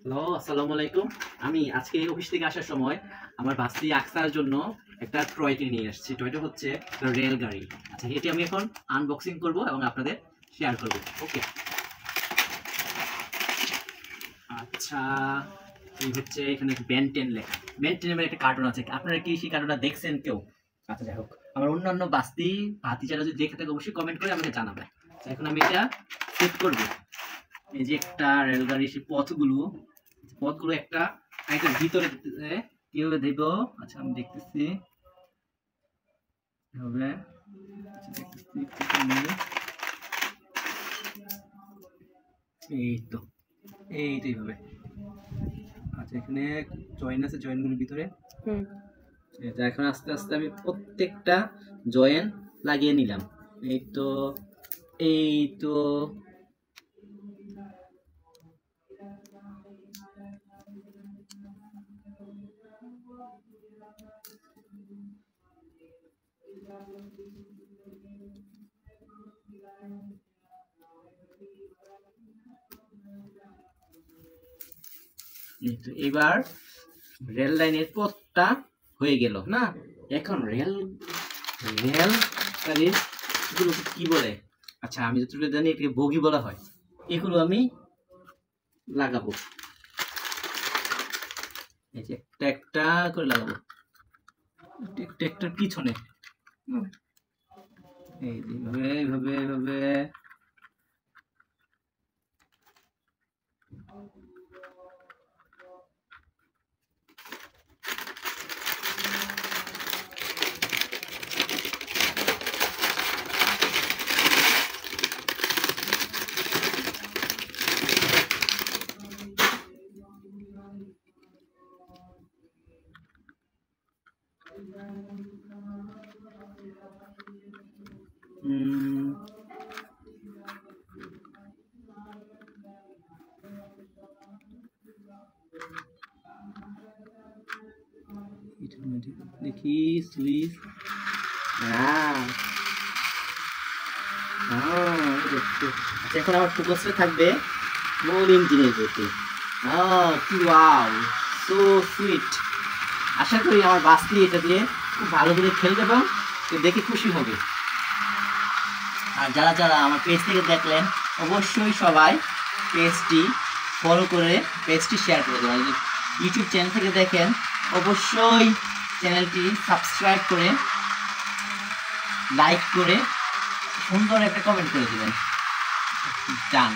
Hello, আসসালামু আলাইকুম। আমি আজকে অফিস থেকে আসার সময় আমার বাসটি আকসার জন্য একটা টয় কিনে নিয়ে আসছি। টয়টা হচ্ছে একটা রেলগাড়ি। আচ্ছা, এটি আমি এখন আনবক্সিং করব এবং আপনাদের শেয়ার করব। ওকে। আচ্ছা, এই হচ্ছে এখানে বেন 10 লেখা। বেন 10 এর একটা কার্টুন আছে। আপনারা কি সেই কার্টুনটা দেখছেন কেউ? আচ্ছা, যাই হোক। আমার অন্যান্য বাসটি ভাতিজারা যদি দেখে থাকে অবশ্যই কমেন্ট করে আমাকে জানাবে। আচ্ছা, এখন আমি এটা সেট করব। এই যে একটা রেলগাড়ির সেই পথগুলো একটা আরেকটার ভিতরে কিভাবে দেব। আচ্ছা, আমি দেখতেছি এভাবে। আচ্ছা, দেখতেছি এই তো এইভাবে। আচ্ছা, এখানে জয়েন আছে, জয়েনগুলোর ভিতরে এটা এখন আস্তে আস্তে আমি প্রত্যেকটা জয়েন লাগিয়ে নিলাম। এই তো এই তো এবার রেল লাইনের পথটা হয়ে গেল না। এখন রেল রেল গাড়ির এগুলো কি বলে? আচ্ছা, আমি যতটুকু জানি এটাকে বগি বলা হয়। এগুলো আমি লাগাবো, এই যে একটা একটা করে লাগাবো একটা একটার পিছনে। এই যে এইভাবে এইভাবে এইভাবে। দেখি স্লিপ। আচ্ছা, এখন আমার ফোকাসটা থাকবে মূল ইঞ্জিনের প্রতি। Wow, so sweet. আশা করি আমার বাসটি এটা দিয়ে খুব ভালো করে খেলতে এবং দেখে খুশি হবে। আর যারা যারা আমার পেজ থেকে দেখলেন অবশ্যই সবাই পেজটি ফলো করে পেজটি শেয়ার করে দেবেন। যদি ইউটিউব চ্যানেল থেকে দেখেন অবশ্যই চ্যানেলটি সাবস্ক্রাইব করে লাইক করে সুন্দর একটা কমেন্ট করে দেবেন। ডান।